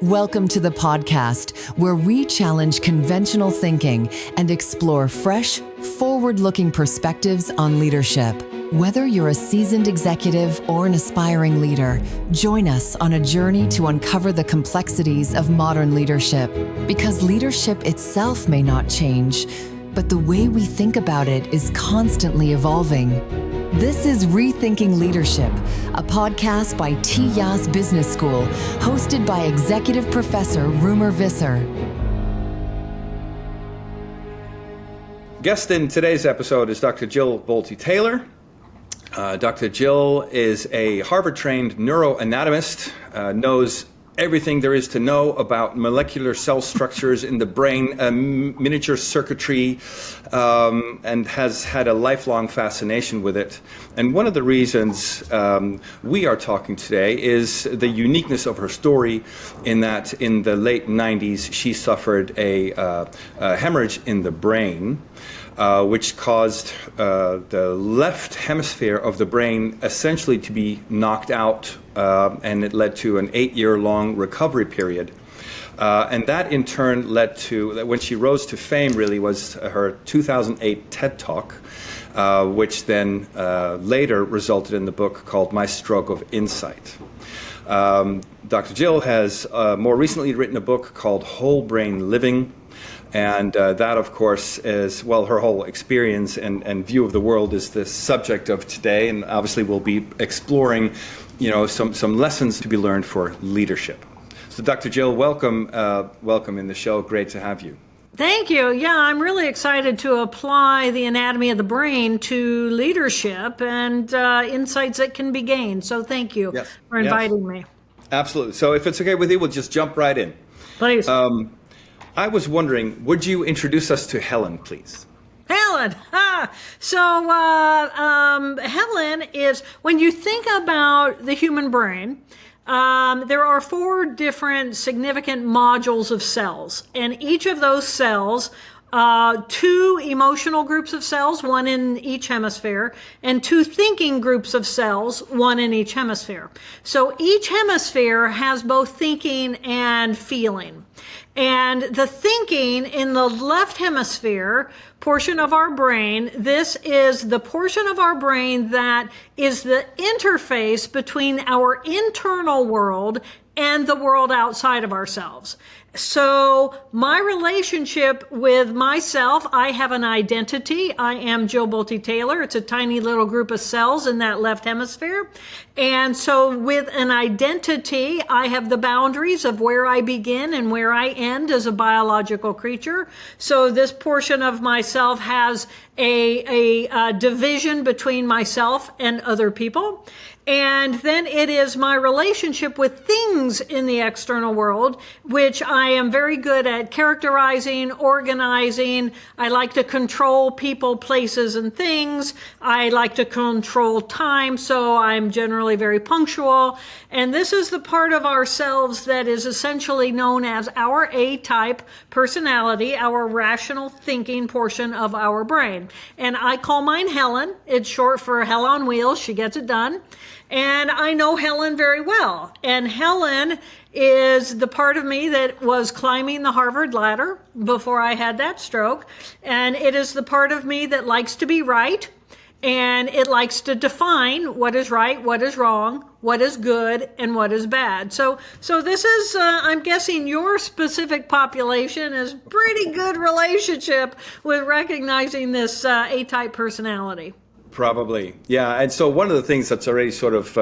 Welcome to the podcast where we challenge conventional thinking and explore fresh, forward-looking perspectives on leadership. Whether you're a seasoned executive or an aspiring leader, join us on a journey to uncover the complexities of modern leadership. Because leadership itself may not change, but the way we think about it is constantly evolving. This is Rethinking Leadership, a podcast by TIAS Business School, hosted by Executive Professor Roemer Visser. Guest in today's episode is Dr. Jill Bolte Taylor. Dr. Jill is a Harvard-trained neuroanatomist, knows everything there is to know about molecular cell structures in the brain, miniature circuitry, and has had a lifelong fascination with it. And one of the reasons we are talking today is the uniqueness of her story, in that in the late 90s she suffered a hemorrhage in the brain, which caused the left hemisphere of the brain essentially to be knocked out, and it led to an 8-year-long recovery period. And that in turn led to, when she rose to fame really, was her 2008 TED Talk, which then later resulted in the book called My Stroke of Insight. Dr. Jill has more recently written a book called Whole Brain Living. And that, of course, is, well, her whole experience and view of the world is the subject of today. And obviously we'll be exploring, some lessons to be learned for leadership. So Dr. Jill, welcome in the show. Great to have you. Thank you. Yeah, I'm really excited to apply the anatomy of the brain to leadership and insights that can be gained. So thank you for inviting me. Absolutely. So if it's okay with you, we'll just jump right in. Please. I was wondering, would you introduce us to Helen, please? Helen. So Helen is, when you think about the human brain, there are 4 different significant modules of cells, and each of those cells, 2 emotional groups of cells, 1 in each hemisphere, and 2 thinking groups of cells, 1 in each hemisphere. So each hemisphere has both thinking and feeling. And the thinking in the left hemisphere portion of our brain, this is the portion of our brain that is the interface between our internal world and the world outside of ourselves. So my relationship with myself, I have an identity. I am Jill Bolte Taylor. It's a tiny little group of cells in that left hemisphere. And so with an identity, I have the boundaries of where I begin and where I end as a biological creature. So this portion of myself has a division between myself and other people. And then it is my relationship with things in the external world, which I am very good at characterizing, organizing. I like to control people, places, and things. I like to control time, so I'm generally very punctual. And this is the part of ourselves that is essentially known as our A-type personality, our rational thinking portion of our brain. And I call mine Helen. It's short for Hell on Wheels. She gets it done. And I know Helen very well. And Helen is the part of me that was climbing the Harvard ladder before I had that stroke. And it is the part of me that likes to be right. And it likes to define what is right, what is wrong, what is good, and what is bad. So this is, I'm guessing your specific population is pretty good relationship with recognizing this A-type personality. Probably, yeah. And so one of the things that's already sort of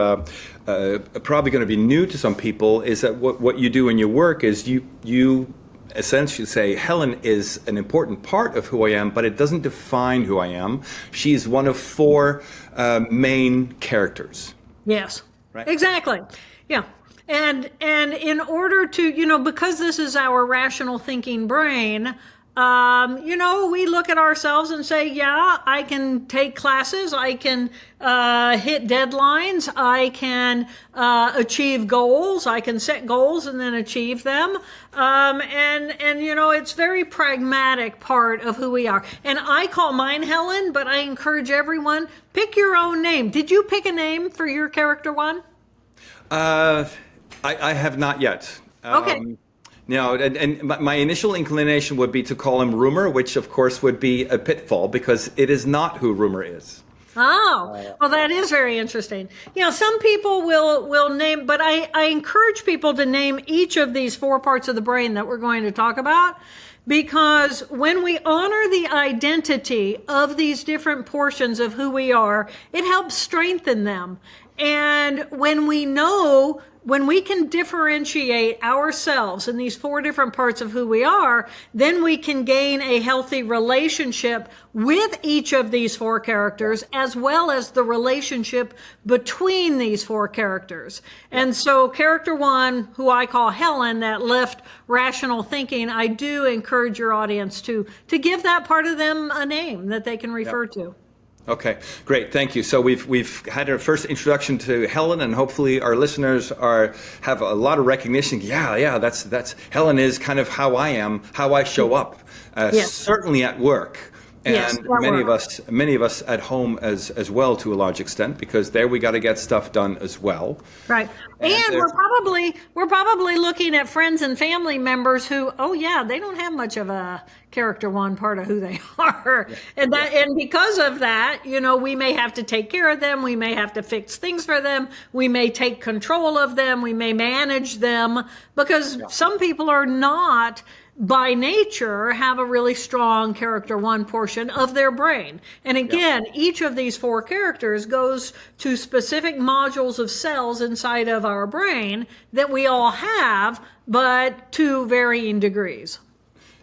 probably going to be new to some people is that what you do in your work is you essentially say, Helen is an important part of who I am, but it doesn't define who I am. She's one of 4 main characters. Yes, right? Exactly. Yeah. And in order to, because this is our rational thinking brain, we look at ourselves and say, yeah, I can take classes, I can hit deadlines, I can achieve goals, I can set goals and then achieve them. And it's very pragmatic part of who we are. And I call mine Helen, but I encourage everyone, pick your own name. Did you pick a name for your character one? I have not yet. Okay. No, and my initial inclination would be to call him Roemer, which of course would be a pitfall because it is not who Roemer is. Oh, well, that is very interesting. Some people will name, but I encourage people to name each of these 4 parts of the brain that we're going to talk about, because when we honor the identity of these different portions of who we are, it helps strengthen them. And when we can differentiate ourselves in these 4 different parts of who we are, then we can gain a healthy relationship with each of these 4 characters, as well as the relationship between these 4 characters. And so character 1, who I call Helen, that left rational thinking, I do encourage your audience to give that part of them a name that they can refer to. Okay, great, thank you. So we've had our first introduction to Helen, and hopefully our listeners have a lot of recognition. Yeah, that's Helen is kind of how I am, how I show up, Yes. certainly at work. And Yes, many of us at home as well, to a large extent, because there we got to get stuff done as well. Right. And we're probably looking at friends and family members who, they don't have much of a character 1 part of who they are. And because of that, we may have to take care of them. We may have to fix things for them. We may take control of them. We may manage them, because some people are not, by nature, have a really strong character 1 portion of their brain. And again, each of these 4 characters goes to specific modules of cells inside of our brain that we all have, but to varying degrees.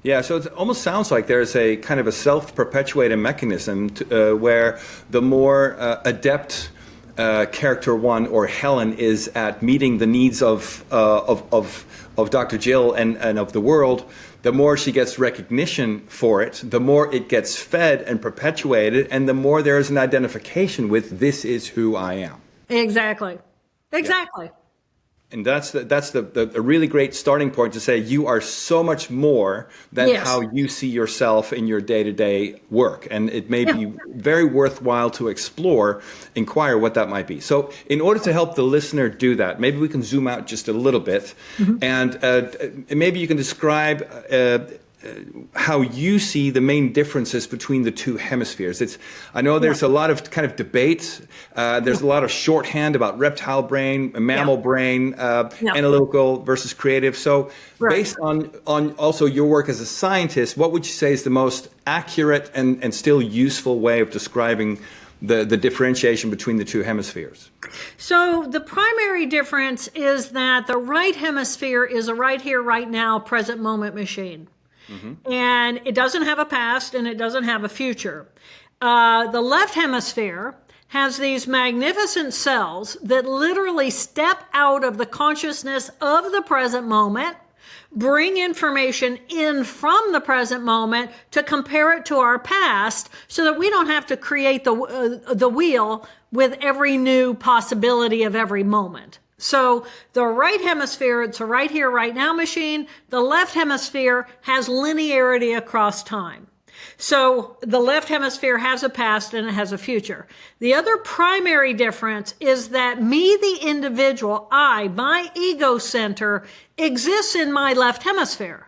Yeah, so it almost sounds like there's a kind of a self-perpetuating mechanism where the more adept character 1 or Helen is at meeting the needs of Dr. Jill and of the world, the more she gets recognition for it, the more it gets fed and perpetuated, and the more there is an identification with, this is who I am. Exactly. Yeah. And that's the really great starting point to say you are so much more than how you see yourself in your day-to-day work. And it may be very worthwhile to inquire what that might be. So in order to help the listener do that, maybe we can zoom out just a little bit. And maybe you can describe how you see the main differences between the 2 hemispheres. I know there's a lot of kind of debate. There's a lot of shorthand about reptile brain, mammal brain, analytical versus creative. So based on also your work as a scientist, what would you say is the most accurate and still useful way of describing the differentiation between the 2 hemispheres? So the primary difference is that the right hemisphere is a right here, right now, present moment machine. And it doesn't have a past and it doesn't have a future. The left hemisphere has these magnificent cells that literally step out of the consciousness of the present moment, bring information in from the present moment to compare it to our past, so that we don't have to create the wheel with every new possibility of every moment. So the right hemisphere, it's a right here, right now machine. The left hemisphere has linearity across time. So the left hemisphere has a past and it has a future. The other primary difference is that me, the individual, my ego center, exists in my left hemisphere.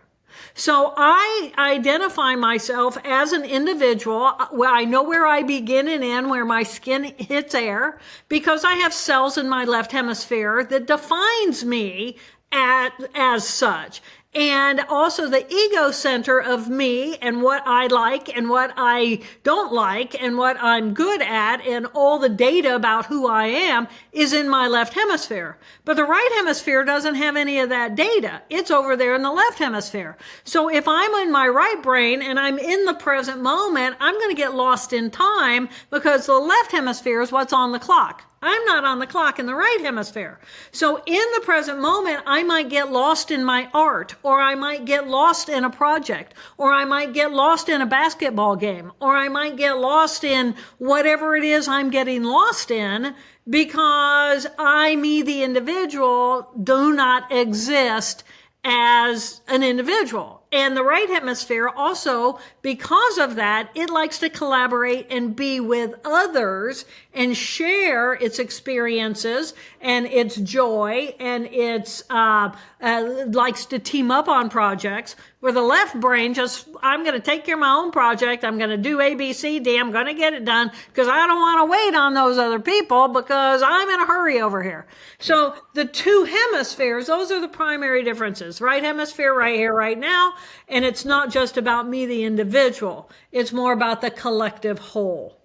So I identify myself as an individual where I know where I begin and end, where my skin hits air, because I have cells in my left hemisphere that defines me as such. And also the ego center of me and what I like and what I don't like and what I'm good at and all the data about who I am is in my left hemisphere. But the right hemisphere doesn't have any of that data. It's over there in the left hemisphere. So if I'm in my right brain and I'm in the present moment, I'm going to get lost in time because the left hemisphere is what's on the clock. I'm not on the clock in the right hemisphere. So in the present moment, I might get lost in my art, or I might get lost in a project, or I might get lost in a basketball game, or I might get lost in whatever it is I'm getting lost in, because I, me, the individual, do not exist as an individual. And the right hemisphere also, because of that, it likes to collaborate and be with others and share its experiences and its joy, and its likes to team up on projects. Where the left brain just, I'm going to take care of my own project. I'm going to do A, B, C, D. I'm going to get it done because I don't want to wait on those other people because I'm in a hurry over here. So the two hemispheres, those are the primary differences. Right hemisphere right here, right now. And it's not just about me, the individual. It's more about the collective whole.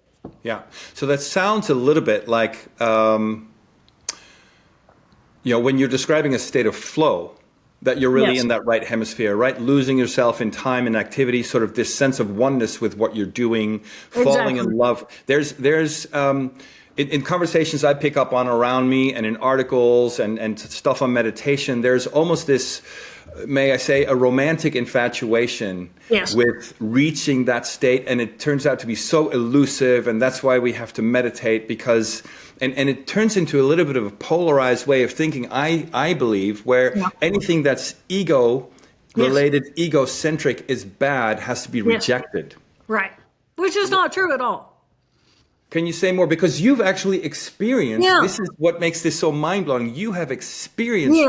Yeah. So that sounds a little bit like, when you're describing a state of flow, that you're really in that right hemisphere, right? Losing yourself in time and activity, sort of this sense of oneness with what you're doing, falling in love. There's in conversations I pick up on around me and in articles and stuff on meditation, there's almost this, may I say, a romantic infatuation with reaching that state. And it turns out to be so elusive. And that's why we have to meditate, because and it turns into a little bit of a polarized way of thinking, I believe, where anything that's ego-related, egocentric is bad, has to be rejected. Right. Which is not true at all. Can you say more? Because you've actually experienced, this is what makes this so mind-blowing. You have experienced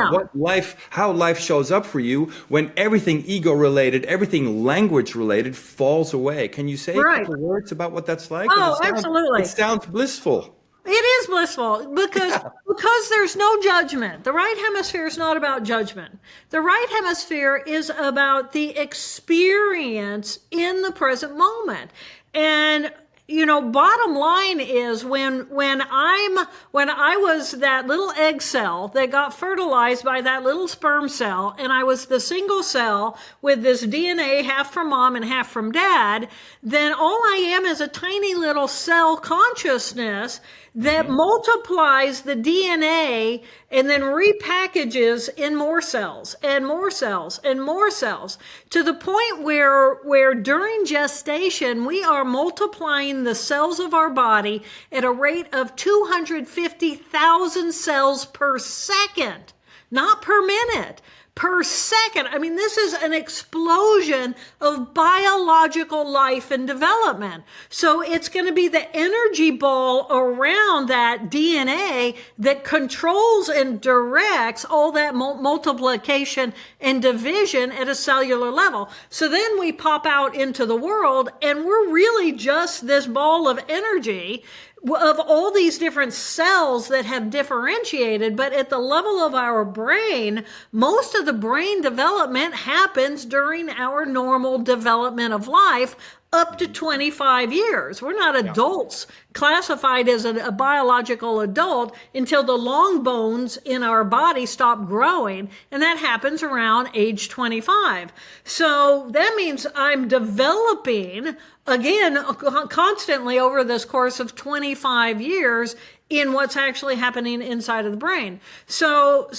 how life shows up for you when everything ego-related, everything language-related falls away. Can you say a couple words about what that's like? Oh, absolutely. It sounds blissful. It is blissful because there's no judgment. The right hemisphere is not about judgment. The right hemisphere is about the experience in the present moment. And bottom line is when I was that little egg cell that got fertilized by that little sperm cell, and I was the single cell with this DNA, half from mom and half from dad, then all I am is a tiny little cell consciousness that multiplies the DNA and then repackages in more cells and more cells and more cells, to the point where during gestation we are multiplying the cells of our body at a rate of 250,000 cells per second, not per minute. Per second. I mean, this is an explosion of biological life and development. So it's going to be the energy ball around that DNA that controls and directs all that multiplication and division at a cellular level. So then we pop out into the world and we're really just this ball of energy of all these different cells that have differentiated. But at the level of our brain, most of the brain development happens during our normal development of life, up to 25 years. We're not adults classified as a biological adult until the long bones in our body stop growing, and that happens around age 25. So that means I'm developing, again, constantly over this course of 25 years in what's actually happening inside of the brain. So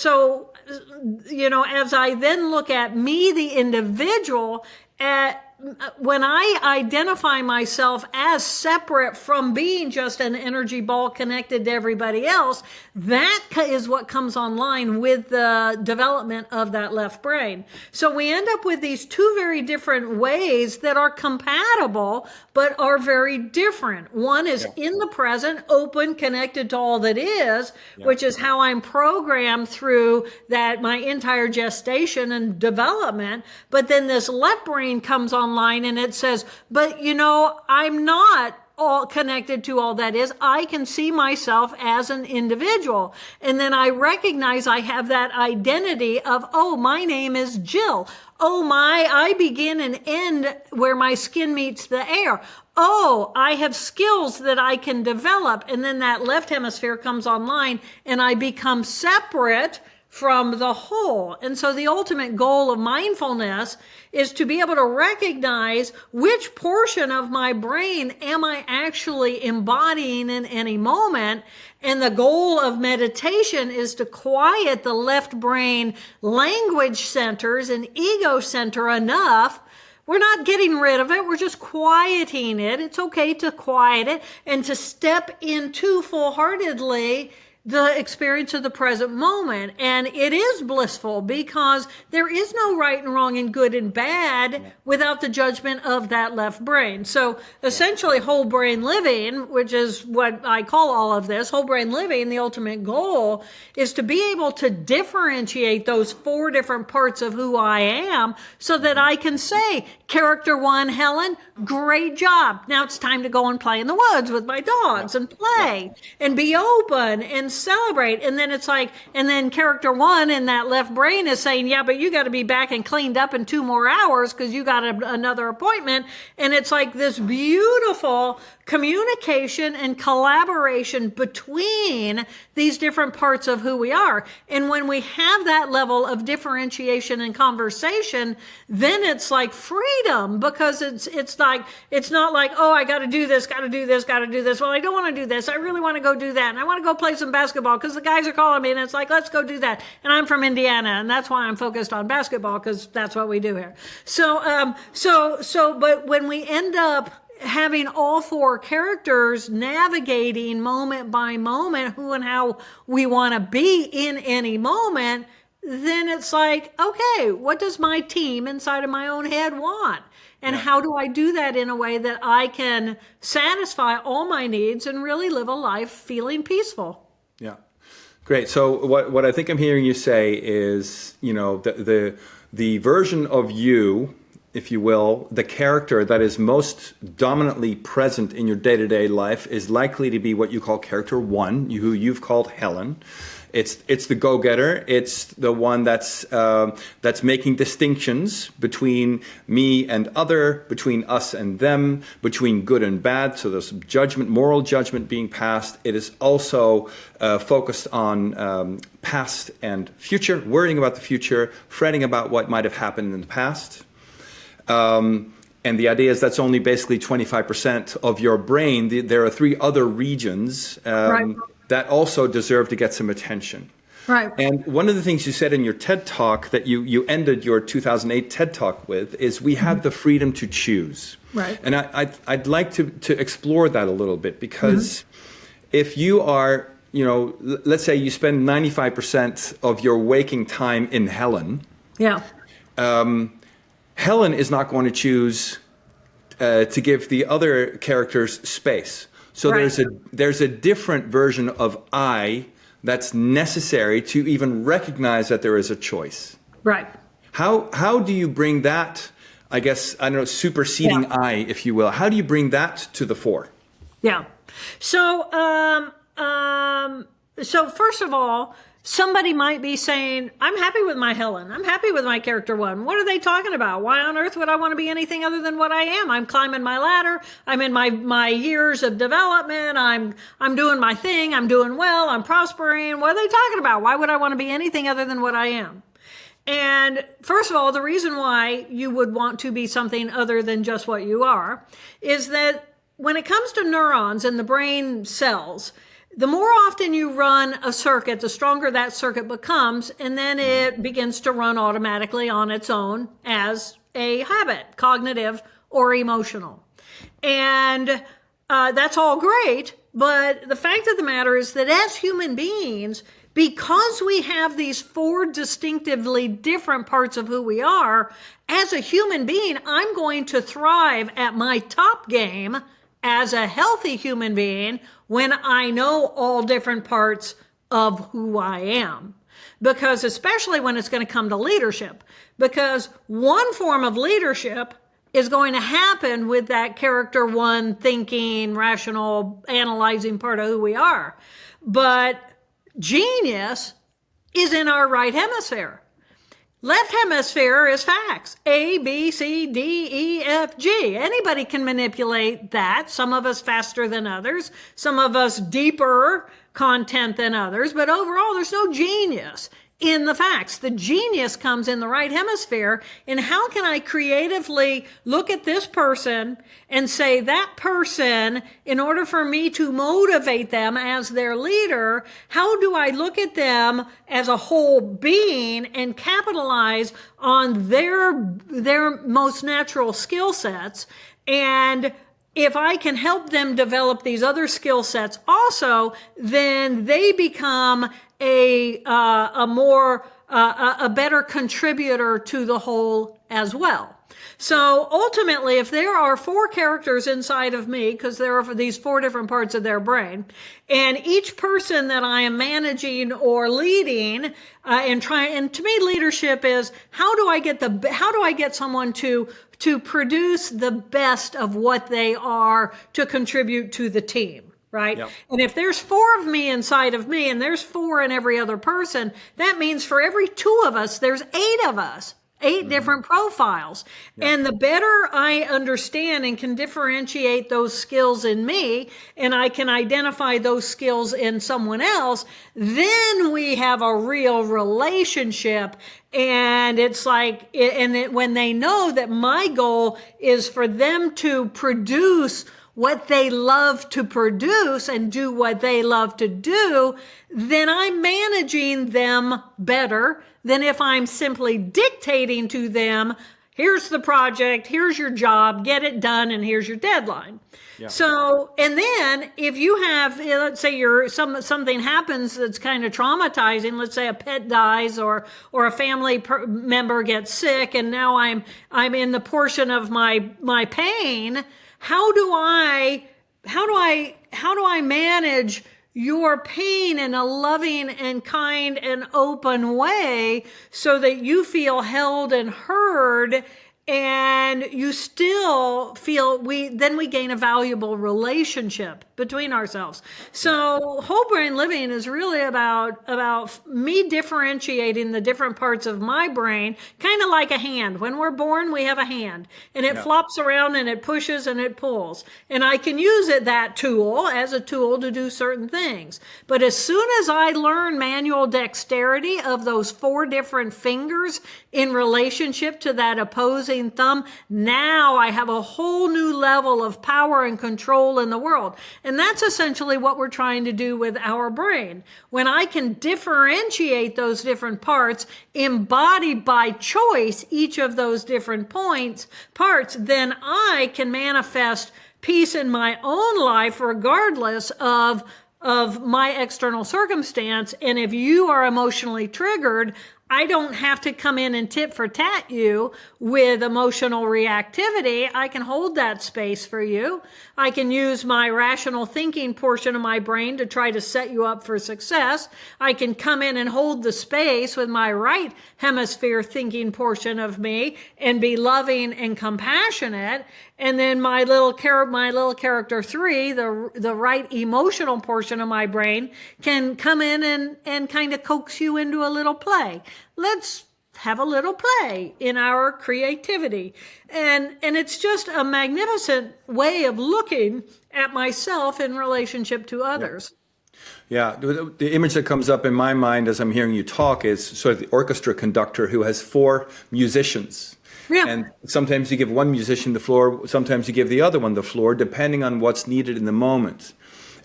as I then look at me, the individual, when I identify myself as separate from being just an energy ball connected to everybody else, that is what comes online with the development of that left brain. So we end up with these two very different ways that are compatible, but are very different. One is in the present, open, connected to all that is, which is how I'm programmed through that my entire gestation and development. But then this left brain comes online and it says, but I'm not all connected to all that is. I can see myself as an individual. And then I recognize I have that identity of, oh, my name is Jill. Oh, I begin and end where my skin meets the air. Oh, I have skills that I can develop. And then that left hemisphere comes online and I become separate from the whole. And so the ultimate goal of mindfulness is to be able to recognize which portion of my brain am I actually embodying in any moment. And the goal of meditation is to quiet the left brain language centers and ego center enough. We're not getting rid of it. We're just quieting it. It's okay to quiet it and to step into full-heartedly the experience of the present moment. And it is blissful because there is no right and wrong and good and bad without the judgment of that left brain. So essentially whole brain living, which is what I call all of this, whole brain living, the ultimate goal is to be able to differentiate those 4 different parts of who I am so that I can say, character 1, Helen, great job. Now it's time to go and play in the woods with my dogs and play and be open and celebrate. And then it's like, and then character 1 in that left brain is saying, yeah, but you got to be back and cleaned up in 2 more hours because you got another appointment. And it's like this beautiful communication and collaboration between these different parts of who we are. And when we have that level of differentiation and conversation, then it's like freedom, because it's like, it's not like, oh, I got to do this, got to do this, got to do this. Well, I don't want to do this. I really want to go do that. And I want to go play some basketball because the guys are calling me, and it's like, let's go do that. And I'm from Indiana, and that's why I'm focused on basketball, because that's what we do here. But when we end up having all 4 characters navigating moment by moment who and how we want to be in any moment, then it's like, okay, what does my team inside of my own head want? And how do I do that in a way that I can satisfy all my needs and really live a life feeling peaceful? Yeah. Great. So what I think I'm hearing you say is, the version of you, if you will, the character that is most dominantly present in your day-to-day life is likely to be what you call character 1, who you've called Helen. It's the go-getter. It's the one that's making distinctions between me and other, between us and them, between good and bad. So there's judgment, moral judgment being passed. It is also focused on past and future, worrying about the future, fretting about what might have happened in the past. And the idea is that's only basically 25% of your brain. There are 3 other regions that also deserve to get some attention. Right. And one of the things you said in your TED Talk that you ended your 2008 TED Talk with is we have the freedom to choose. Right. And I'd like to explore that a little bit, because if you are, let's say you spend 95% of your waking time in Helen. Yeah. Helen is not going to choose to give the other characters space. So there's a different version of I that's necessary to even recognize that there is a choice. Right. How do you bring that, I guess, superseding I, if you will, how do you bring that to the fore? Yeah. So first of all, somebody might be saying, I'm happy with my Helen. I'm happy with my character 1. What are they talking about? Why on earth would I want to be anything other than what I am? I'm climbing my ladder. I'm in my years of development. I'm doing my thing. I'm doing well. I'm prospering. What are they talking about? Why would I want to be anything other than what I am? And first of all, the reason why you would want to be something other than just what you are is that when it comes to neurons in the brain cells, the more often you run a circuit, the stronger that circuit becomes, and then it begins to run automatically on its own as a habit, cognitive or emotional. And that's all great, but the fact of the matter is that as human beings, because we have these 4 distinctively different parts of who we are, as a human being, I'm going to thrive at my top game as a healthy human being when I know all different parts of who I am. Because especially when it's going to come to leadership, because one form of leadership is going to happen with that character 1 thinking, rational, analyzing part of who we are. But genius is in our right hemisphere. Left hemisphere is facts. A, B, C, D, E, F, G. Anybody can manipulate that. Some of us faster than others. Some of us deeper content than others. But overall, there's no genius in the facts. The genius comes in the right hemisphere. And how can I creatively look at this person and say that person, in order for me to motivate them as their leader, how do I look at them as a whole being and capitalize on their most natural skill sets and if I can help them develop these other skill sets also, then they become a better contributor to the whole as well. So ultimately, if there are 4 characters inside of me, because there are these 4 different parts of their brain, and each person that I am managing or leading, and to me, leadership is how do I get someone to produce the best of what they are to contribute to the team. Right? Yep. And if there's 4 of me inside of me and there's 4 in every other person, that means for every 2 of us, there's 8 of us. 8 different profiles. Yeah. And the better I understand and can differentiate those skills in me, and I can identify those skills in someone else, then we have a real relationship. And it's like, when they know that my goal is for them to produce what they love to produce and do what they love to do, then I'm managing them better than if I'm simply dictating to them, here's the project, here's your job, get it done, and here's your deadline. Yeah. So, and then if you have, let's say something happens that's kind of traumatizing, let's say a pet dies or a family member gets sick, and now I'm in the portion of my pain. How do I manage your pain in a loving and kind and open way so that you feel held and heard, and you still feel then we gain a valuable relationship between ourselves. So whole brain living is really about me differentiating the different parts of my brain, kind of like a hand. When we're born, we have a hand, and it flops around and it pushes and it pulls. And I can use that tool as a tool to do certain things. But as soon as I learn manual dexterity of those 4 different fingers in relationship to that opposing thumb, now I have a whole new level of power and control in the world. And that's essentially what we're trying to do with our brain. When I can differentiate those different parts, embody by choice each of those different parts, then I can manifest peace in my own life regardless of my external circumstance. And if you are emotionally triggered, I don't have to come in and tit for tat you with emotional reactivity. I can hold that space for you. I can use my rational thinking portion of my brain to try to set you up for success. I can come in and hold the space with my right hemisphere thinking portion of me and be loving and compassionate. And then my little character 3, the right emotional portion of my brain, can come in and kind of coax you into a little play. Let's have a little play in our creativity. And it's just a magnificent way of looking at myself in relationship to others. Yeah, the image that comes up in my mind as I'm hearing you talk is sort of the orchestra conductor who has 4 musicians. Yeah. And sometimes you give one musician the floor, sometimes you give the other one the floor, depending on what's needed in the moment.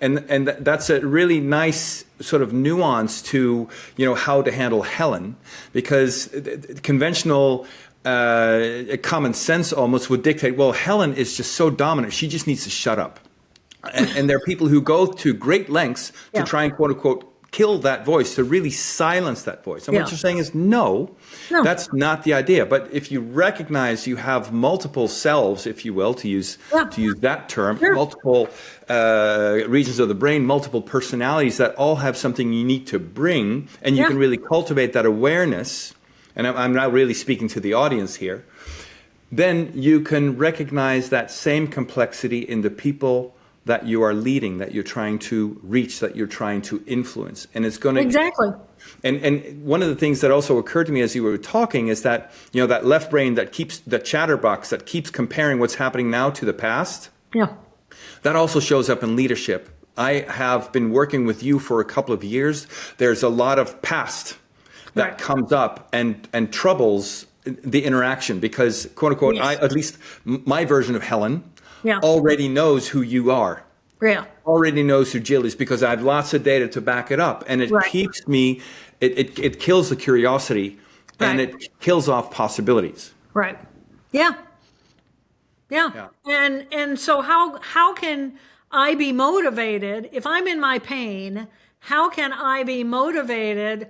And that's a really nice sort of nuance to, how to handle Helen, because conventional common sense almost would dictate, well, Helen is just so dominant, she just needs to shut up. And there are people who go to great lengths to try and, quote unquote, kill that voice, to really silence that voice. And what you're saying is, no, that's not the idea. But if you recognize you have multiple selves, if you will, to use that term, multiple regions of the brain, multiple personalities that all have something unique to bring, and you can really cultivate that awareness, and I'm now really speaking to the audience here, then you can recognize that same complexity in the people that you are leading, that you're trying to reach, that you're trying to influence. And it's going to... Exactly. And one of the things that also occurred to me as you were talking is that, that left brain that keeps, the chatterbox that keeps comparing what's happening now to the past, that also shows up in leadership. I have been working with you for a couple of years. There's a lot of past that comes up and troubles the interaction because, quote unquote, at least my version of Helen, already knows who you are. Already knows who Jill is because I have lots of data to back it up. And it keeps me, it kills the curiosity and it kills off possibilities. Right. Yeah. Yeah. And so how can I be motivated if I'm in my pain? How can I be motivated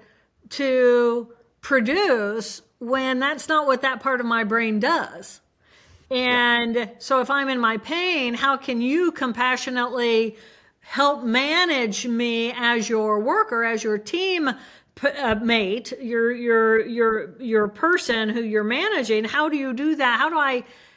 to produce when that's not what that part of my brain does? And so if I'm in my pain, how can you compassionately help manage me as your worker, as your team mate, your person who you're managing? How do you do that?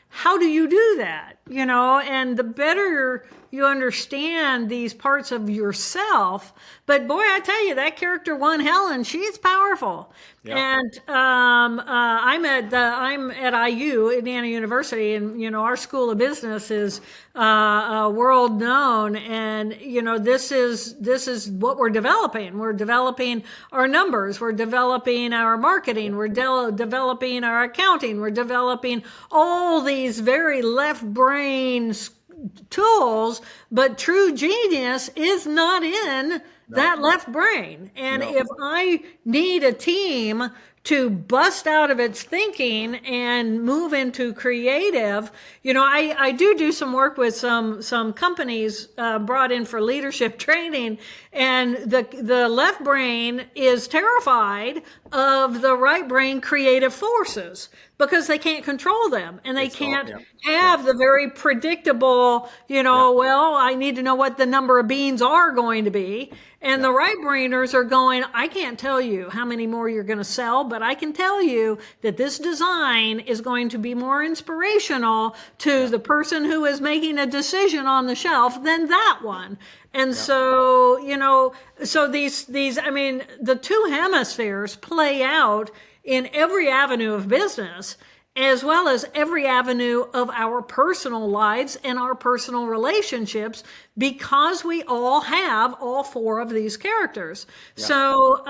How do you do that? You know, and the better you understand these parts of yourself, but boy, I tell you, that character one, Helen, she's powerful. Yeah. And I'm at IU, Indiana University, and you know our School of Business is world known, and you know this is what we're developing. We're developing our numbers, we're developing our marketing, we're developing our accounting, we're developing all these very left brain tools, but true genius is not in that left brain. And if I need a team to bust out of its thinking and move into creative, you know, I do some work with some companies brought in for leadership training, and the left brain is terrified of the right brain creative forces because they can't control them, and they can't have the very predictable, you know, well, I need to know what the number of beans are going to be. And the right brainers are going, I can't tell you how many more you're going to sell, but I can tell you that this design is going to be more inspirational to the person who is making a decision on the shelf than that one. And so, you know, so these, I mean, the two hemispheres play out in every avenue of business, as well as every avenue of our personal lives and our personal relationships, because we all have all four of these characters. Yeah. So,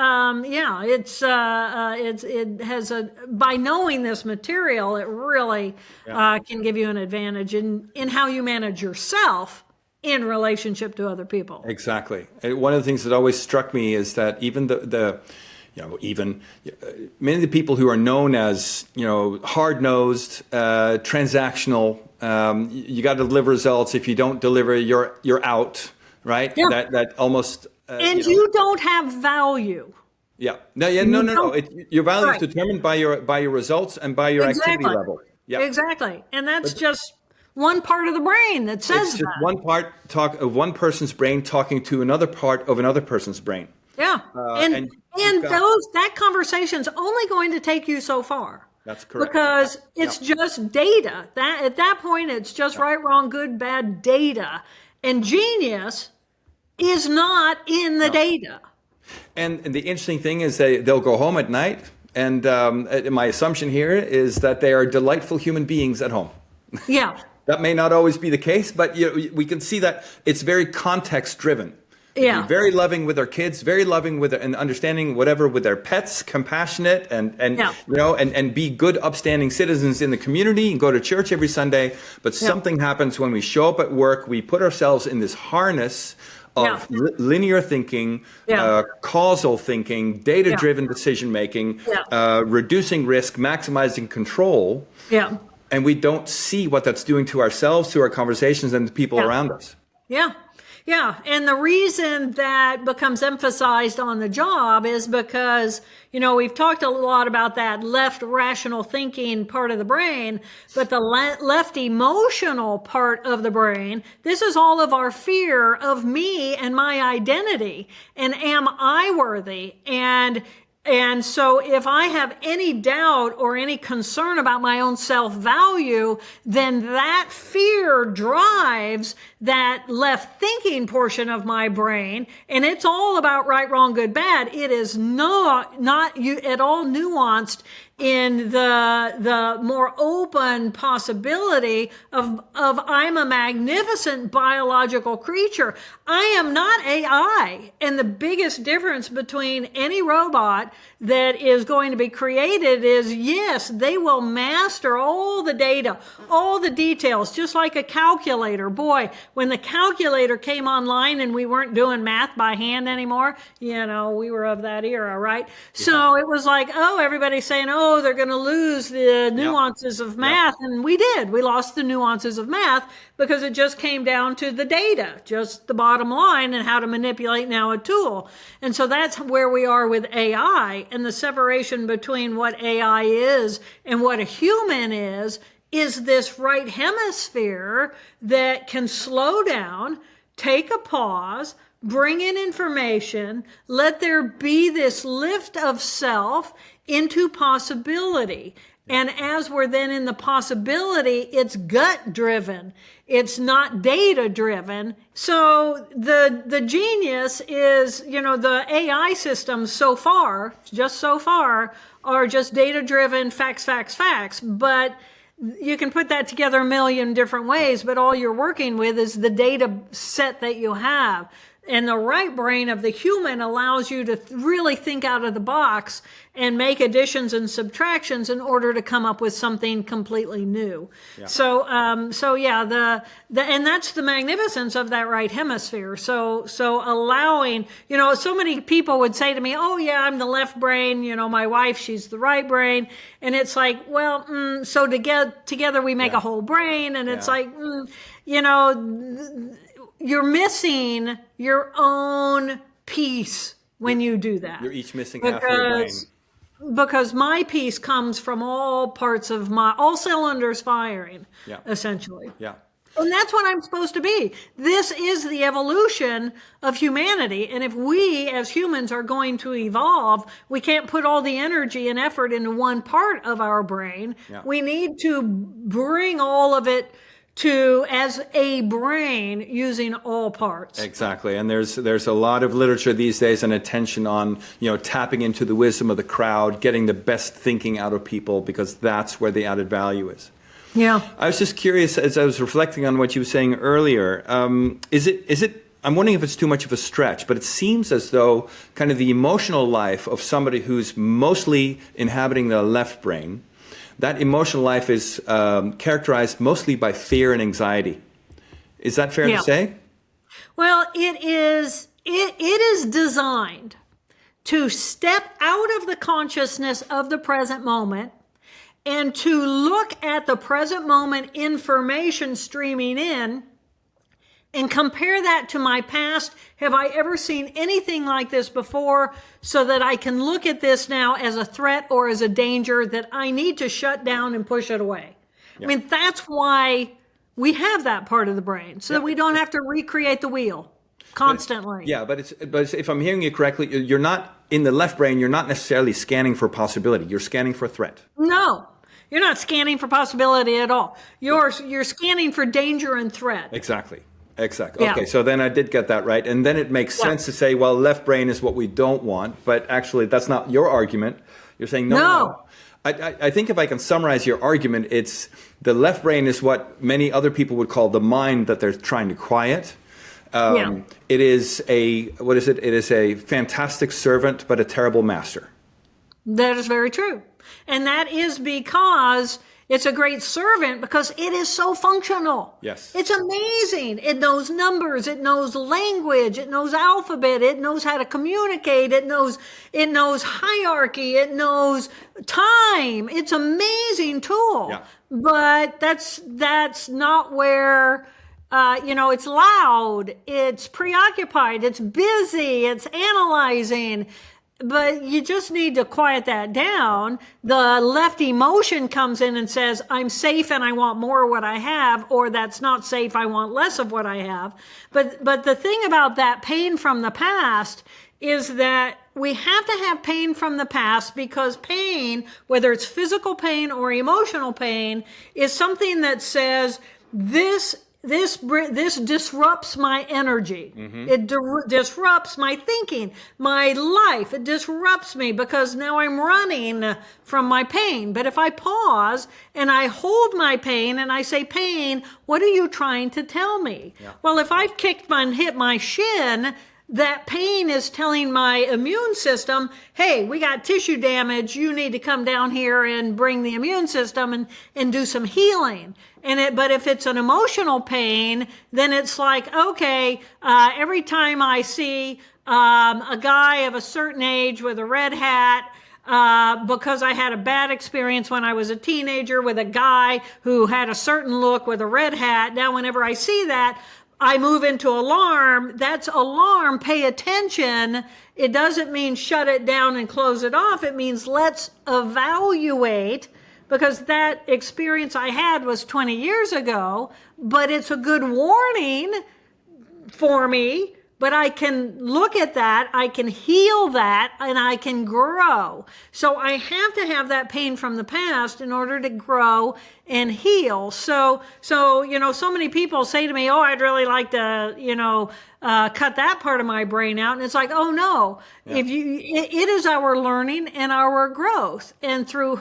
it has by knowing this material, it really can give you an advantage in how you manage yourself in relationship to other people. Exactly. One of the things that always struck me is that even many of the people who are known as, you know, hard-nosed, transactional, you got to deliver results. If you don't deliver, you're out, right? Yeah. That almost. And you don't have value. Yeah. No. Your value is determined by your results and by your activity level. Yeah. Exactly. And that's just one part of the brain that says it's just one part of one person's brain talking to another part of another person's brain. Yeah, and that conversation's only going to take you so far. That's correct. Because it's just data. That at that point, it's just right, wrong, good, bad data. And genius is not in the data. And the interesting thing is they'll go home at night, and my assumption here is that they are delightful human beings at home. Yeah. That may not always be the case, but we can see that it's very context driven. Yeah. Be very loving with their kids, very loving with and understanding whatever with their pets, compassionate and you know, and be good, upstanding citizens in the community and go to church every Sunday. But something happens when we show up at work. We put ourselves in this harness of linear thinking, causal thinking, data-driven decision making, reducing risk, maximizing control. Yeah. And we don't see what that's doing to ourselves, to our conversations, and the people around us. Yeah. Yeah, and the reason that becomes emphasized on the job is because, you know, we've talked a lot about that left rational thinking part of the brain, but the left emotional part of the brain, this is all of our fear of me and my identity, and am I worthy? And so if I have any doubt or any concern about my own self-value, then that fear drives that left thinking portion of my brain. And it's all about right, wrong, good, bad. It is not at all nuanced in the more open possibility of I'm a magnificent biological creature. I am not AI. And the biggest difference between any robot that is going to be created is, yes, they will master all the data, all the details, just like a calculator. Boy, when the calculator came online and we weren't doing math by hand anymore, you know, we were of that era, right? Yeah. So it was like, oh, everybody's saying, oh, no, they're going to lose the nuances of math. And we did. We lost the nuances of math because it just came down to the data, just the bottom line and how to manipulate now a tool. And so that's where we are with AI, and the separation between what AI is and what a human is this right hemisphere that can slow down, take a pause, bring in information, let there be this lift of self into possibility. And as we're then in the possibility, it's gut driven. It's not data driven. So the genius is, the AI systems so far, are just data driven, facts. But you can put that together a million different ways, but all you're working with is the data set that you have. And the right brain of the human allows you to really think out of the box and make additions and subtractions in order to come up with something completely new. Yeah. So and that's the magnificence of that right hemisphere. So allowing, so many people would say to me, oh yeah, I'm the left brain, my wife, she's the right brain. And it's like, well, so together we make a whole brain. And it's like, you're missing your own piece when you do that. You're each missing half of your brain. Because my piece comes from all parts of all cylinders firing, essentially. Yeah. And that's what I'm supposed to be. This is the evolution of humanity. And if we as humans are going to evolve, we can't put all the energy and effort into one part of our brain. Yeah. We need to bring all of it as a brain using all parts. Exactly. And there's a lot of literature these days and attention on, tapping into the wisdom of the crowd, getting the best thinking out of people, because that's where the added value is. Yeah. I was just curious, as I was reflecting on what you were saying earlier, is it, I'm wondering if it's too much of a stretch, but it seems as though kind of the emotional life of somebody who's mostly inhabiting the left brain, that emotional life is characterized mostly by fear and anxiety. Is that fair to say? Well, it is designed to step out of the consciousness of the present moment and to look at the present moment information streaming in and compare that to my past. Have I ever seen anything like this before, so that I can look at this now as a threat or as a danger that I need to shut down and push it away? Yeah. I mean, that's why we have that part of the brain, so that we don't have to recreate the wheel constantly. But if I'm hearing you correctly, you're not in the left brain, you're not necessarily scanning for possibility. You're scanning for threat. No. You're not scanning for possibility at all. You're scanning for danger and threat. Exactly. Okay, so then I did get that right. And then it makes sense to say, well, left brain is what we don't want. But actually, that's not your argument. You're saying, no. I think if I can summarize your argument, it's the left brain is what many other people would call the mind that they're trying to quiet. It is It is a fantastic servant, but a terrible master. That is very true. And that is because it's a great servant, because it is so functional. Yes. It's amazing. It knows numbers. It knows language. It knows alphabet. It knows how to communicate. It knows hierarchy. It knows time. It's an amazing tool. Yeah. But that's not where, it's loud. It's preoccupied. It's busy. It's analyzing. But you just need to quiet that down. The left emotion comes in and says, I'm safe and I want more of what I have, or that's not safe, I want less of what I have. But the thing about that pain from the past is that we have to have pain from the past, because pain, whether it's physical pain or emotional pain, is something that says this disrupts my energy. Mm-hmm. It disrupts my thinking, my life. It disrupts me because now I'm running from my pain. But if I pause and I hold my pain and I say, pain, what are you trying to tell me? Yeah. Well, if I've kicked and hit my shin, that pain is telling my immune system, hey, we got tissue damage. You need to come down here and bring the immune system and do some healing. But if it's an emotional pain, then it's like, okay, every time I see a guy of a certain age with a red hat, because I had a bad experience when I was a teenager with a guy who had a certain look with a red hat. Now, whenever I see that, I move into alarm. That's alarm. Pay attention. It doesn't mean shut it down and close it off. It means let's evaluate, because that experience I had was 20 years ago, but it's a good warning for me. But I can look at that, I can heal that, and I can grow. So I have to have that pain from the past in order to grow and heal. So many people say to me, oh, I'd really like to, cut that part of my brain out. And it's like, oh no, it is our learning and our growth. And through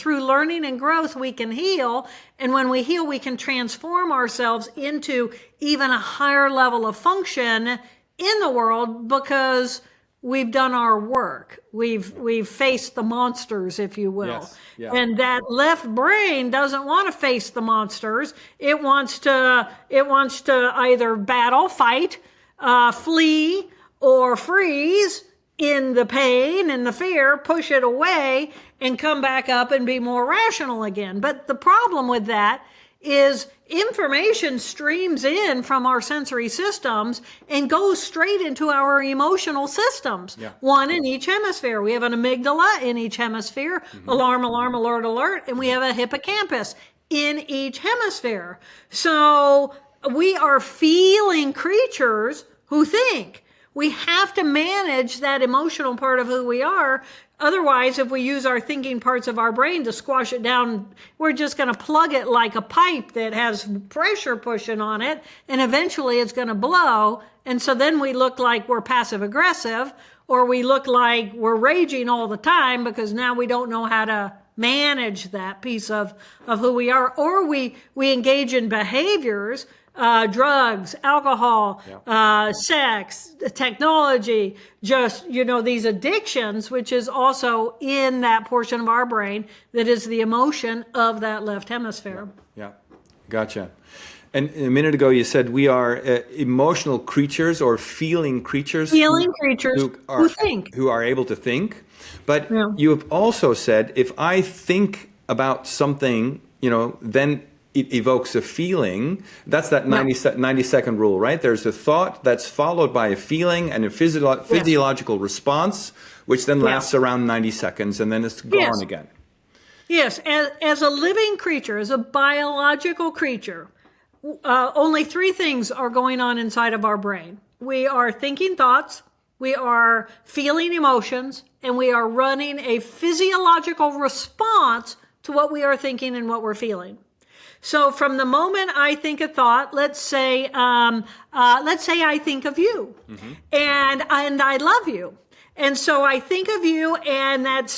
learning and growth, we can heal. And when we heal, we can transform ourselves into even a higher level of function in the world, because we've done our work. We've faced the monsters, if you will. Yes. Yeah. And that left brain doesn't want to face the monsters. It wants to either battle, fight, flee, or freeze in the pain and the fear, push it away, and come back up and be more rational again. But the problem with that is information streams in from our sensory systems and goes straight into our emotional systems. Yeah. One in each hemisphere. We have an amygdala in each hemisphere, alarm, alarm, alert, alert, and we have a hippocampus in each hemisphere. So we are feeling creatures who think. We have to manage that emotional part of who we are. Otherwise, if we use our thinking parts of our brain to squash it down, we're just going to plug it like a pipe that has pressure pushing on it, and eventually it's going to blow. And so then we look like we're passive aggressive, or we look like we're raging all the time because now we don't know how to manage that piece of who we are. Or we engage in behaviors, drugs, alcohol, sex, technology, just, these addictions, which is also in that portion of our brain that is the emotion of that left hemisphere. Yeah. Gotcha. And a minute ago you said we are emotional creatures or feeling creatures. Feeling creatures who think. Who are able to think. But you have also said, if I think about something, then it evokes a feeling. That's that 90-second rule, right? There's a thought that's followed by a feeling and a physiological response, which then lasts around 90 seconds, and then it's gone again. Yes, as a living creature, as a biological creature, only three things are going on inside of our brain. We are thinking thoughts, we are feeling emotions, and we are running a physiological response to what we are thinking and what we're feeling. So from the moment I think a thought, let's say I think of you, and I love you. And so I think of you, and that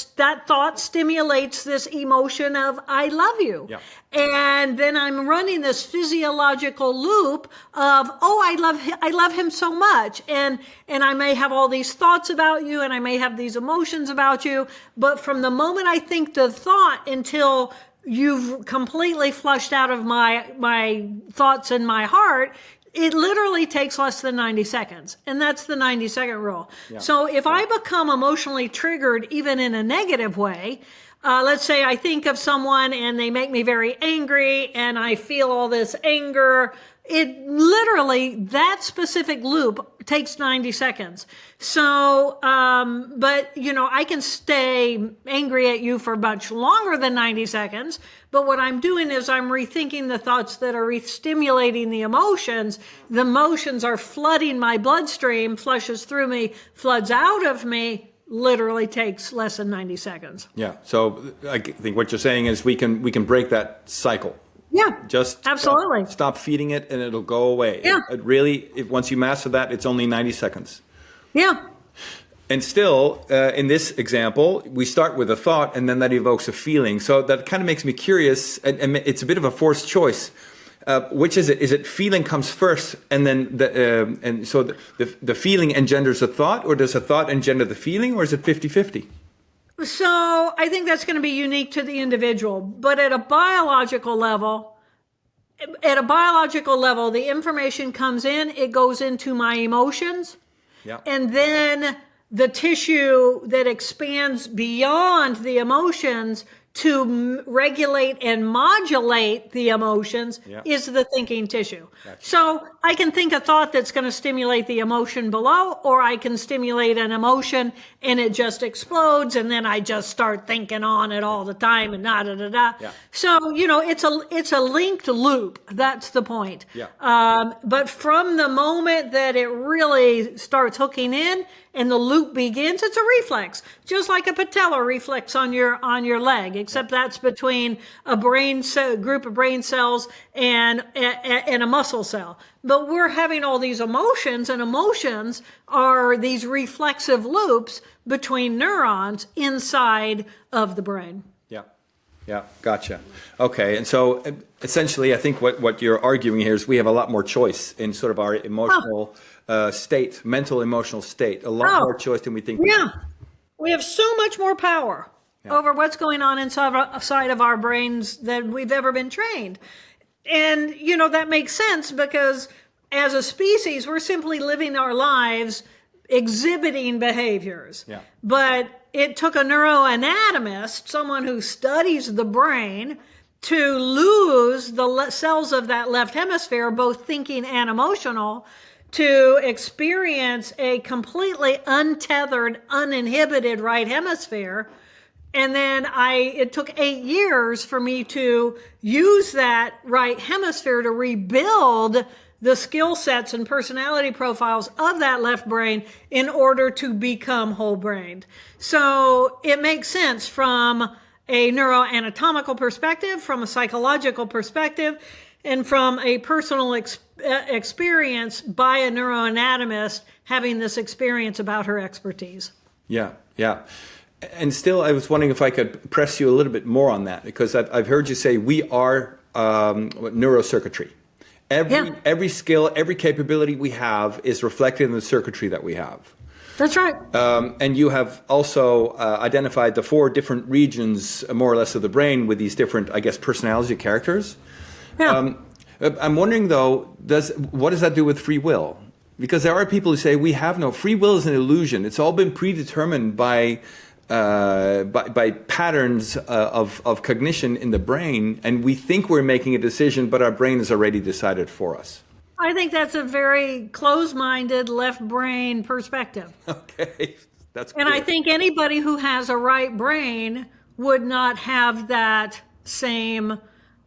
thought stimulates this emotion of I love you. Yeah. And then I'm running this physiological loop of, I love him so much. And I may have all these thoughts about you, and I may have these emotions about you. But from the moment I think the thought until you've completely flushed out of my thoughts in my heart, it literally takes less than 90 seconds. And that's the 90-second rule. Yeah. So if I become emotionally triggered, even in a negative way, let's say I think of someone and they make me very angry and I feel all this anger, it literally, that specific loop takes 90 seconds. So, but I can stay angry at you for much longer than 90 seconds. But what I'm doing is I'm rethinking the thoughts that are stimulating the emotions. The emotions are flooding my bloodstream, flushes through me, floods out of me, literally takes less than 90 seconds. Yeah. So I think what you're saying is we can break that cycle. Yeah, just absolutely. Stop feeding it and it'll go away. Yeah. Once you master that, it's only 90 seconds. Yeah. And still, in this example, we start with a thought and then that evokes a feeling. So that kind of makes me curious, and it's a bit of a forced choice. Which is it? Is it feeling comes first and then the feeling engenders a thought, or does a thought engender the feeling, or is it 50-50? So I think that's going to be unique to the individual. But at a biological level, the information comes in, it goes into my emotions. Yeah. And then the tissue that expands beyond the emotions to regulate and modulate the emotions is the thinking tissue. Gotcha. So I can think a thought that's going to stimulate the emotion below, or I can stimulate an emotion and it just explodes, and then I just start thinking on it all the time and da-da-da-da. Yeah. So, it's a linked loop. That's the point. Yeah. But from the moment that it really starts hooking in and the loop begins, it's a reflex, just like a patellar reflex on your leg, except that's between a group of brain cells and a muscle cell. But we're having all these emotions, and emotions are these reflexive loops between neurons inside of the brain. Yeah, gotcha. Okay, and so essentially, I think what you're arguing here is we have a lot more choice in sort of our emotional state, mental emotional state, a lot more choice than we think. We have so much more power over what's going on inside of our brains than we've ever been trained. And, that makes sense because as a species, we're simply living our lives exhibiting behaviors. Yeah. But it took a neuroanatomist, someone who studies the brain, to lose the cells of that left hemisphere, both thinking and emotional, to experience a completely untethered, uninhibited right hemisphere. And then it took 8 years for me to use that right hemisphere to rebuild the skill sets and personality profiles of that left brain in order to become whole-brained. So it makes sense from a neuroanatomical perspective, from a psychological perspective, and from a personal experience by a neuroanatomist having this experience about her expertise. Yeah. And still, I was wondering if I could press you a little bit more on that, because I've heard you say we are neurocircuitry. Every skill, every capability we have is reflected in the circuitry that we have. That's right. And you have also identified the 4 different regions, more or less, of the brain with these different, I guess, personality characters. Yeah. I'm wondering, though, what does that do with free will? Because there are people who say we have no free will is an illusion. It's all been predetermined by patterns of cognition in the brain, and we think we're making a decision, but our brain has already decided for us. I think that's a very closed-minded left brain perspective. Okay, that's good. And I think anybody who has a right brain would not have that same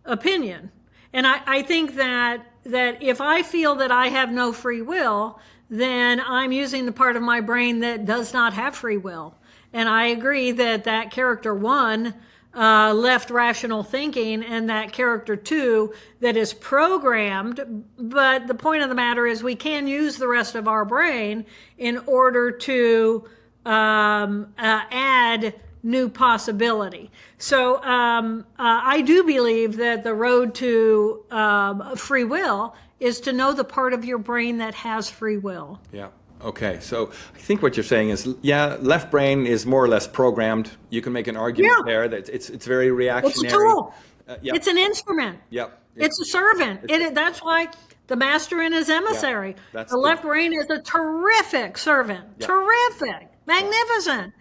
opinion. And I think that if I feel that I have no free will, then I'm using the part of my brain that does not have free will. And I agree that character 1, left rational thinking, and that character 2 that is programmed. But the point of the matter is we can use the rest of our brain in order to add new possibility. So I do believe that the road to free will is to know the part of your brain that has free will. Yeah. Okay, so I think what you're saying is, left brain is more or less programmed. You can make an argument there that it's very reactionary. It's a tool. It's an instrument. Yep. It's a servant. That's why the master and his emissary. The left brain is a terrific servant. Yep. Terrific. Magnificent.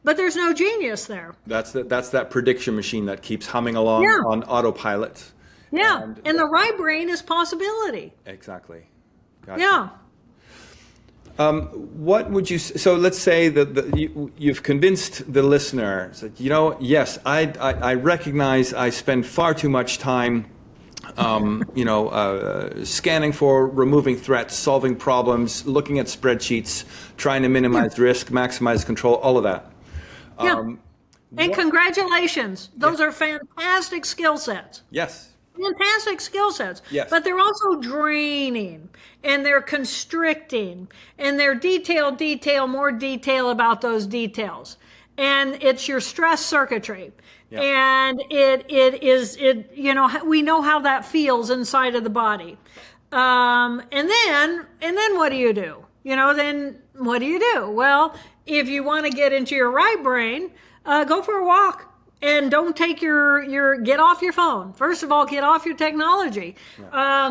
But there's no genius there. That's that prediction machine that keeps humming along on autopilot. Yeah, and the right brain is possibility. Exactly. Gotcha. Yeah. What would you? So let's say that you've convinced the listener that yes, I recognize I spend far too much time, scanning for removing threats, solving problems, looking at spreadsheets, trying to minimize risk, maximize control, all of that. And congratulations, those are fantastic skill sets. Yes. Fantastic skill sets, yes. But they're also draining, and they're constricting, and they're more detail about those details. And it's your stress circuitry. Yeah. And we know how that feels inside of the body. And then what do you do? Then what do you do? Well, if you want to get into your right brain, go for a walk. and don't take get off your phone. First of all, get off your technology.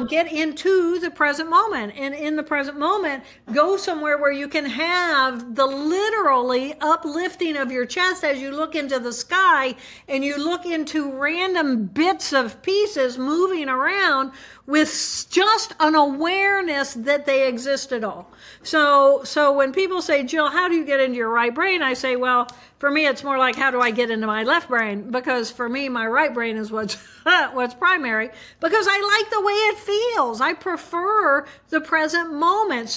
Get into the present moment. And in the present moment, go somewhere where you can have the literally uplifting of your chest as you look into the sky and you look into random bits of pieces moving around with just an awareness that they exist at all. So when people say, Jill, how do you get into your right brain? I say, well, for me, it's more like, how do I get into my left brain? Because for me, my right brain is what's primary, because I like the way it feels. I prefer the present moment.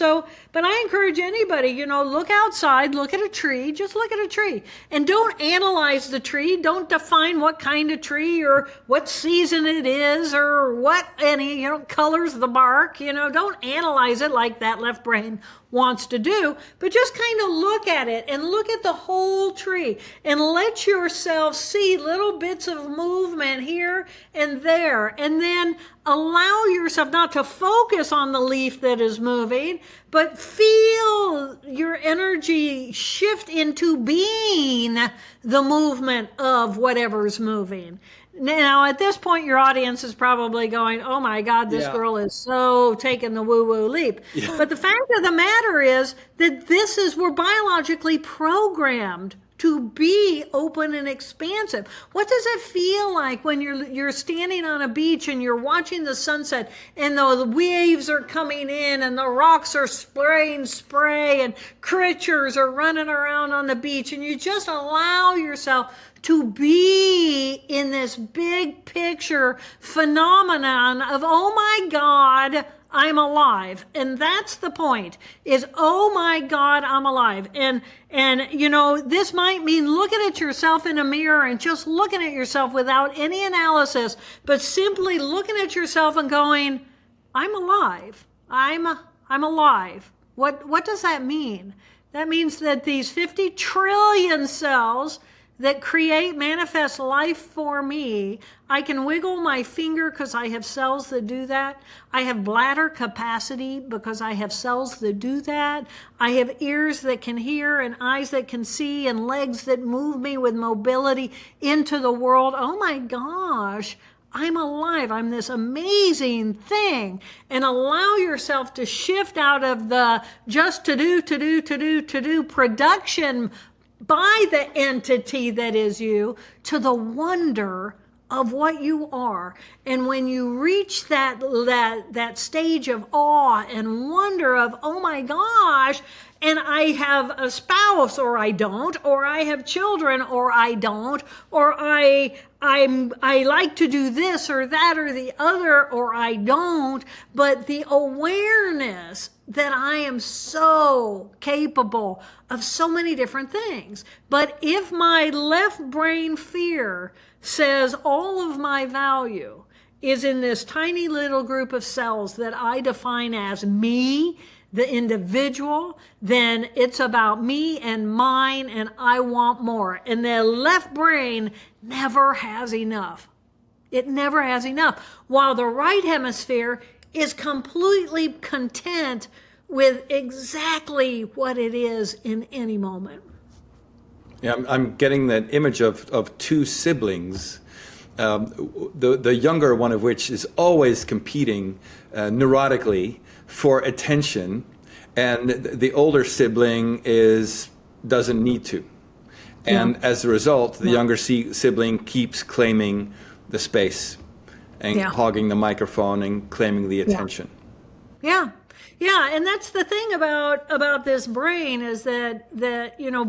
But I encourage anybody, look outside, look at a tree, just look at a tree, and don't analyze the tree. Don't define what kind of tree or what season it is or what any, colors the bark. Don't analyze it like that left brain wants to do, but just kind of look at it and look at the whole tree and let yourself see little bits of movement here and there, and then allow yourself not to focus on the leaf that is moving, but feel your energy shift into being the movement of whatever's moving. Now, at this point, your audience is probably going, oh my God, this girl is so taking the woo-woo leap. Yeah. But the fact of the matter is that we're biologically programmed to be open and expansive. What does it feel like when you're standing on a beach and you're watching the sunset and the waves are coming in and the rocks are spraying spray and creatures are running around on the beach, and you just allow yourself to be in this big picture phenomenon of, oh my God, I'm alive. And that's the point, is, oh my God, I'm alive. And this might mean looking at yourself in a mirror and just looking at yourself without any analysis, but simply looking at yourself and going, I'm alive. I'm alive. What does that mean? That means that these 50 trillion cells that manifest life for me, I can wiggle my finger because I have cells that do that. I have bladder capacity because I have cells that do that. I have ears that can hear and eyes that can see and legs that move me with mobility into the world. Oh my gosh, I'm alive. I'm this amazing thing. And allow yourself to shift out of the just to do production by the entity that is you to the wonder of what you are. And when you reach that stage of awe and wonder of, oh my gosh, and I have a spouse or I don't, or I have children or I don't, or I like to do this or that or the other, or I don't, but the awareness that I am so capable of so many different things. But if my left brain fear says all of my value is in this tiny little group of cells that I define as me, the individual, then it's about me and mine, and I want more. And the left brain never has enough. It never has enough. While the right hemisphere is completely content with exactly what it is in any moment. Yeah, I'm getting that image of two siblings, the younger one of which is always competing neurotically for attention, and the older sibling doesn't need to. And as a result, the younger sibling keeps claiming the space and hogging the microphone and claiming the attention. Yeah, and that's the thing about this brain, is that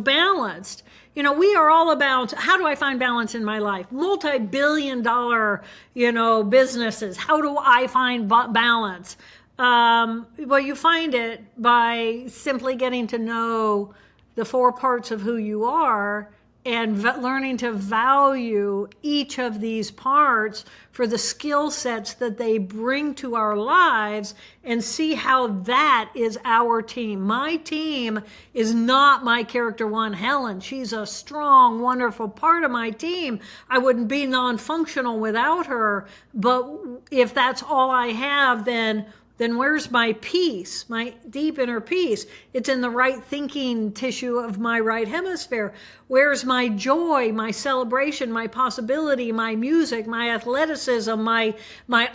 balanced. We are all about, how do I find balance in my life? Multi-billion-dollar, businesses. How do I find balance? Well, you find it by simply getting to know the 4 parts of who you are and learning to value each of these parts for the skill sets that they bring to our lives, and see how that is our team. My team is not my character one, Helen. She's a strong, wonderful part of my team. I wouldn't be non-functional without her, but if that's all I have, then then where's my peace, my deep inner peace? It's in the right thinking tissue of my right hemisphere. Where's my joy, my celebration, my possibility, my music, my athleticism, my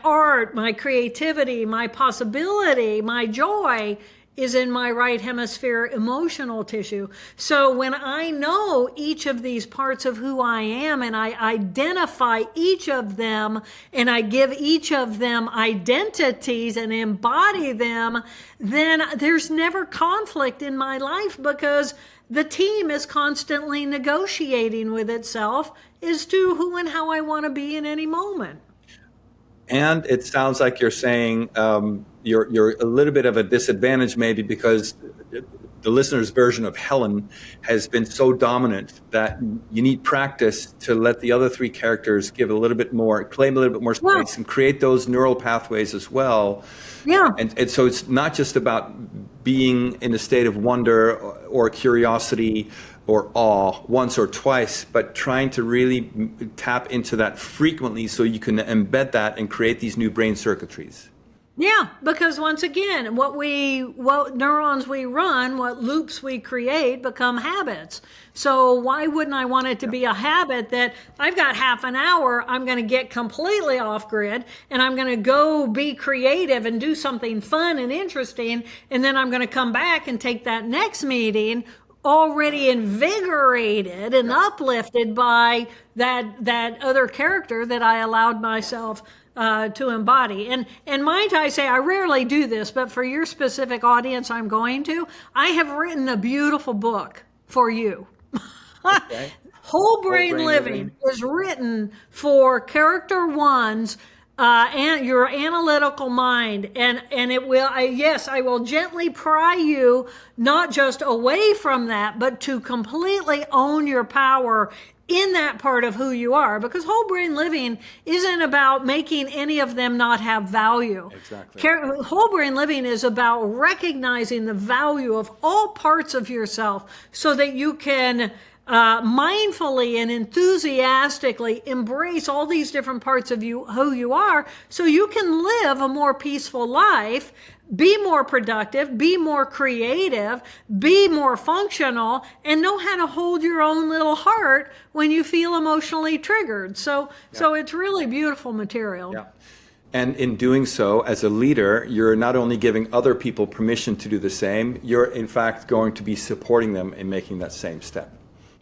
art, my creativity, my possibility, my joy is in my right hemisphere emotional tissue. So when I know each of these parts of who I am and I identify each of them and I give each of them identities and embody them, then there's never conflict in my life because the team is constantly negotiating with itself as to who and how I want to be in any moment. And it sounds like you're saying you're a little bit of a disadvantage maybe because the listener's version of Helen has been so dominant that you need practice to let the other three characters give a little bit more, claim a little bit more space and create those neural pathways as well. Yeah. And so it's not just about being in a state of wonder or curiosity or awe once or twice, but trying to really tap into that frequently so you can embed that and create these new brain circuitries. Yeah, because once again, what neurons we run, what loops we create become habits. So why wouldn't I want it to be a habit that I've got half an hour, I'm going to get completely off grid and I'm going to go be creative and do something fun and interesting. And then I'm going to come back and take that next meeting already invigorated and uplifted by that other character that I allowed myself to embody. And might I say, I rarely do this, but for your specific audience I'm going to, I have written a beautiful book for you. Okay. Whole Brain Living is written for character ones and your analytical mind, and it will, I will gently pry you not just away from that, but to completely own your power in that part of who you are, because whole brain living isn't about making any of them not have value. Exactly. Whole brain living is about recognizing the value of all parts of yourself so that you can mindfully and enthusiastically embrace all these different parts of you, who you are, so you can live a more peaceful life, be more productive, be more creative, be more functional, and know how to hold your own little heart when you feel emotionally triggered. So it's really beautiful material. Yeah. And in doing so, as a leader, you're not only giving other people permission to do the same, you're in fact going to be supporting them in making that same step.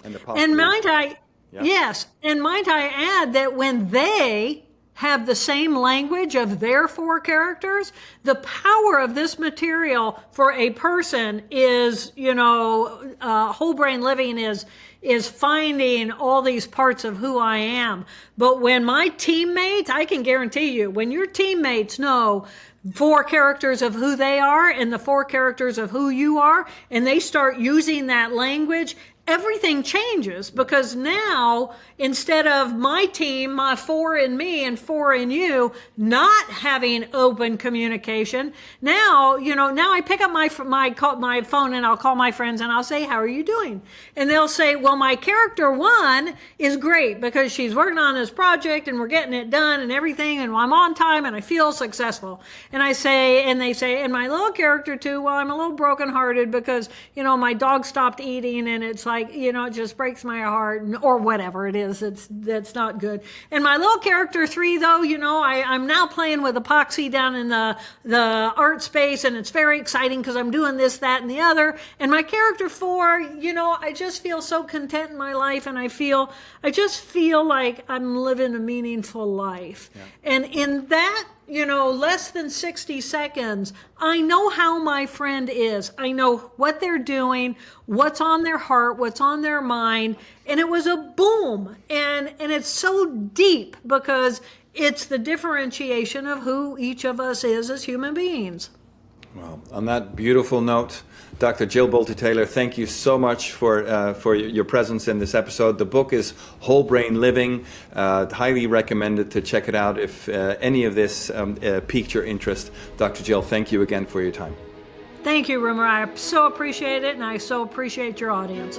And might I, yes, and might I add that when they have the same language of their four characters, the power of this material for a person is, whole brain living is finding all these parts of who I am. But when my teammates, I can guarantee you, when your teammates know four characters of who they are and the four characters of who you are, and they start using that language, everything changes, because now instead of my team, my four in me and four in you, not having open communication, now I pick up my phone and I'll call my friends and I'll say, how are you doing? And they'll say, well, my character one is great because she's working on this project and we're getting it done and everything, and I'm on time and I feel successful. And they say, and my little character two, well, I'm a little brokenhearted because, my dog stopped eating and it's like, it just breaks my heart, or whatever it is. That's not good. And my little character three, though, I'm now playing with epoxy down in the art space, and it's very exciting because I'm doing this, that, and the other. And my character four, I just feel so content in my life, and I just feel like I'm living a meaningful life. Yeah. And in that, less than 60 seconds, I know how my friend is. I know what they're doing, what's on their heart, what's on their mind. And it was a boom. And it's so deep because it's the differentiation of who each of us is as human beings. Well, on that beautiful note, Dr. Jill Bolte Taylor, thank you so much for your presence in this episode. The book is Whole Brain Living. Highly recommended to check it out if any of this piqued your interest. Dr. Jill, thank you again for your time. Thank you, Roemer. I so appreciate it, and I so appreciate your audience.